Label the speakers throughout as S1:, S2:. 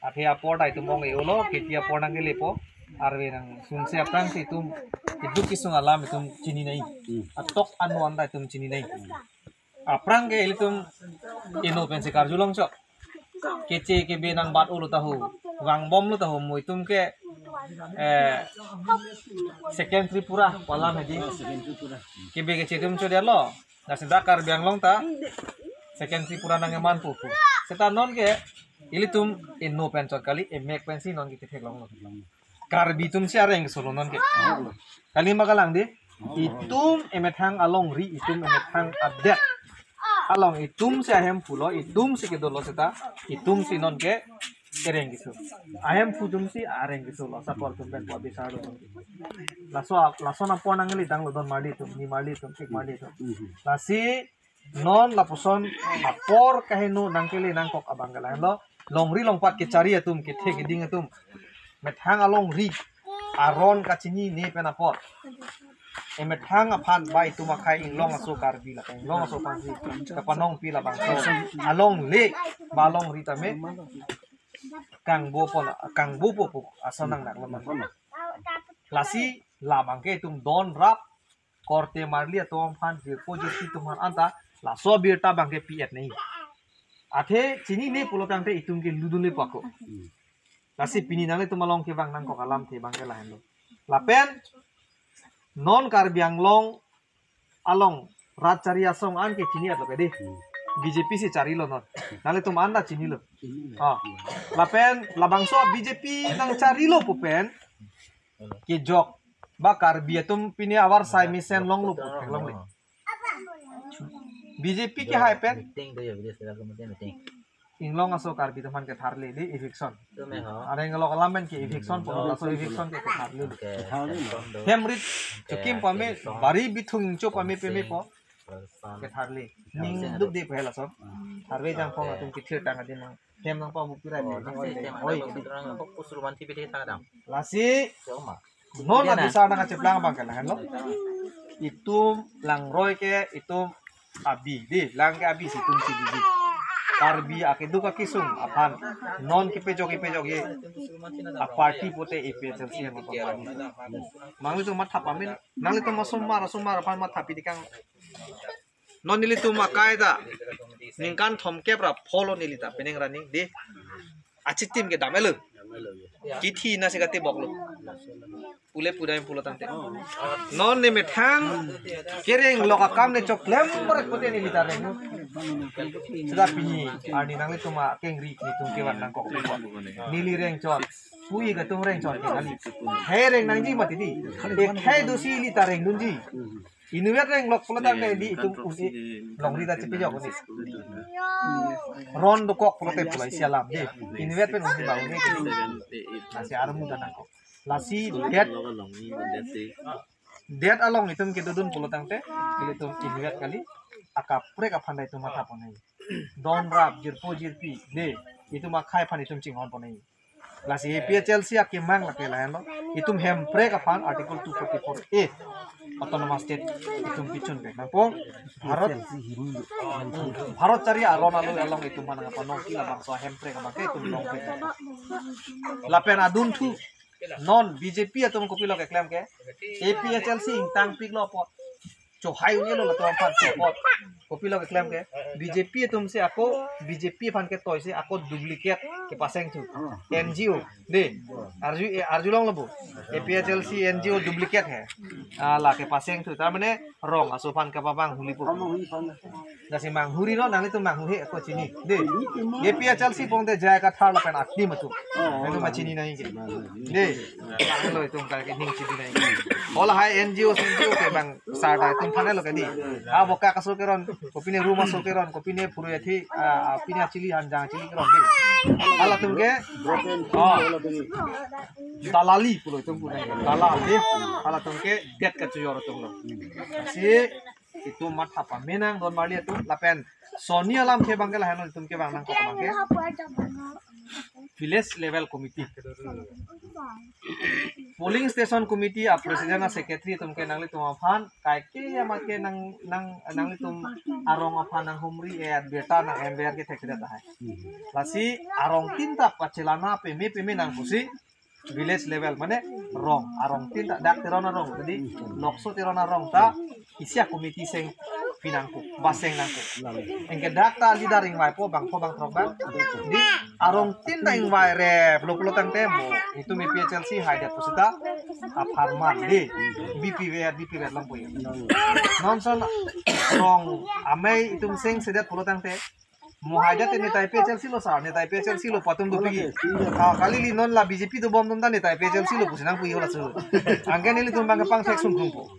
S1: Ate apor dai tu mong eolo kiti apor nang lepo arwe nang sunse aprang si tum itu kisung alam itu cini nai atok anuan dai tum cini nai aprang ke ilitum ino pensi karjulong cok kece ke benang bat ulu tahu wang bom lu tahu mu itum ke second Tripura walam hedi kebe kece tum co dia lo nasi dakar biang long ta second Tripura nang eman pupu seta non ke ilitum ino pencot kali emek pensi non kita kelong lo karbi tum si areng solo non ke kali magalang di itum emethang along ri itum emethang adet along itum si ahem pulo itum si kedolo seta itum si non ke ereng gitu ahem pudum si areng gitu lo sapor tum ben po bisa lo laso na po nang lidang lo don mali tum ni mali tum ik mali tum lasi non lapuson apor kahenu nangkeli nangkok abanggalan lo longri longpat ke cari atum ke thek ding atum methang along ri aron kacini ni penapor methang aphan bai tu makai inglong aso karbi la inglong aso pansi kapanong pila bangso along le balong ri tame kang bo po asanang nak lamon lasi labangke tum don rap korte marli atom phan po jesi tuman anta la so birta bangke piet nei athe chini ne pulotang te itum ke ludule pako lasi pini nang itu malong ke bang nang kok alam te bang ke lain lo lapen non karbiang long along rat cari asong an ke chini atlo kede BJP si cari lo non nale tu anda chini lo lapen labangso BJP nang cari lo pupen ke jok ba karbi tum pini awar sai misen long lo pupen long le BJP ke hai pen inglong aso karbi teman ke tharle di eviction ada yang kalau alamen ke eviction pun aso eviction ke tharle hemrit cukim pame bari bitung co pame peme po ke tharle ning duk de phela so tharle jang pong atum kithir tang adin hem nang pa bupirai oi lasi non la bisa nang ceplang bang kan lo itum lang roy ke itum abi di lang ke abi situm si biji karbi akedu ka kisung apan non kipe jogi ye a party pote epe chelsea ma pamani mangli tu matha pamin nangli tu masumar apan matha pidikang non nili tu makaida ningkan thomke pra pholo nilita peneng running de achitim ke damelu kithi na se gate boklo pule pudai pulo tante non ne methang kereng loka kam ne choklem mar pote nilita re sudah pini ani nangli tu ma kengri ni tu ke wan nang kok nili reng chot pui ga tum reng chot ke kali he reng nang ji mati di ek hai dosi lita reng dunji inuet reng lok pulo tang di itu usi long rita cepe jok ni ron do kok pulo te pulo sialam di inuet pen usi bau ni nasi armu dan kok lasi det along itum ke dudun pulo tang te itum inuet kali akap prek apandai tu mata ponai don rap jirpi de itu makai pan itum cingon ponai lasi PHLC akimang la kelahan lo itum hem prek apan article 244A autonomous state itum pichun ke napong Bharat cari aron alu along itum mana apa nongki la bangso hem prek abake itum long prek lapen adun tu non BJP atum kopi lo ke claim ke APHLC ingtang pik lo pot cho hai uni lo to pan pot kopi lo ke claim ke BJP tum se ako BJP pan ke toy se ako duplicate ke paseng tu NGO de arju long lobo APHLC NGO duplicate hai ala ke paseng tu tar mane rong aso pan ke babang huli pu nasi manghuri no nang itu manghuri ako chini de APHLC pong de jaya ka thar la pen akti matu itu ma chini nahi ke de lo itu ka ke ning chini nahi ola hai NGO ke bang sarta tum phane lo ke di a boka ka so ke ron kopine rumah so ke ron kopine puru yathi apine chili anjang chili ke ron de ala tum ke dalali pulo tum punai dalal de ala tum ke det ka chuyor tum lo si itu matha pa menang don marli tu lapen soni alam ke bangkel hanol tum ke bang nang ko bangke village level committee polling station committee presiden na secretary tum ke nangli tum aphan kai ke ama ke nangli tum arong aphan nang humri beta nang ember ke thek data hai lasi arong tinta pachelana pemi nang kusi village level mane rong arong tinta dak tirona rong jadi lokso tirona rong ta isya committee seng pinangku baseng nangku engke dak ta leader ing wai po bang trobang di arong tinta ing wai re pulo tang temo itu mi PHLC hide pusita aparman di BP wer lang po yun nonson rong amay itung sing sedat pulo tang te mo hide ni tai PHLC lo sa ni tai PHLC lo patum do pigi kali li non la BJP do bom tum ta ni tai PHLC lo pusinang puyo la su angke ni li tum bang pang sek sung po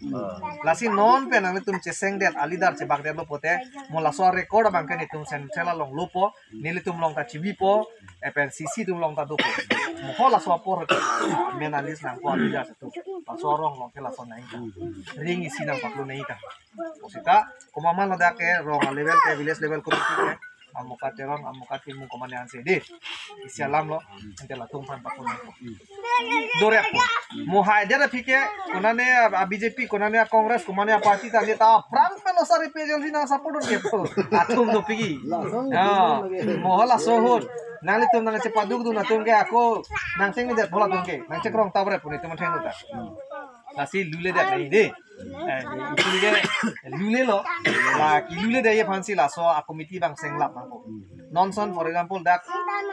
S1: lasi non pe nang tum cheseng det alidar che bag det lo pote mo la so record bang ke ni tum sen chela long lo po ni li tum long ta chibi po FNCC tum long ta do po mo ho la so po men alis nang ko alidar tu la so rong long ke la so nai ring isi nang paklo nai ka posita kumaman la da ke rong level ke village level ko ke amukat terong amukat ilmu komandan CD isialam lo ente la tungpan pakun dore ko mo haidera pike konane BJP konane Congress konane party ta neta prang pelo sari PHLC na support ke ko atum do pigi mo hala sohor nang litum nang cepat duk du na tum ke ako nang sing det bola tum ke nang cekrong tabre puni tum theng ta nasi lule det nai de itu dia lule lo la ki lule de ye phansi la so a committee bang senglap ma nonson for example dak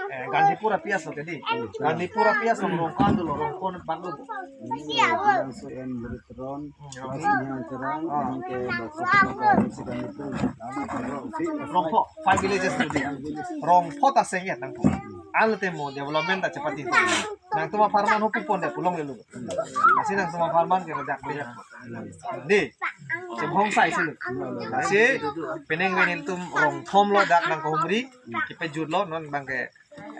S1: Gandhipura pias lo tadi Gandhipura pias lo kan dulu kon bagus
S2: so en beritron yang terang ke
S1: rongpo 5 villages tadi rongpo ta senget nang al temo development ta cepat itu nang tuma farman hoki pon de pulong lelu masih nang tuma farman ke dak banyak di cebong sai sih si peneng wenin tum rong thom lo dak nang ko humri kipe jud lo non bang ke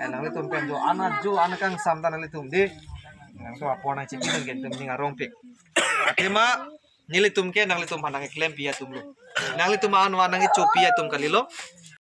S1: nang le tum pen jo anak kang samta nang le tum di nang so apona cipi nang gen tum ninga rong pik tema nili tum ke nang le tum panang klaim pia tum lo nang le tum an wa nang chopia tum kalilo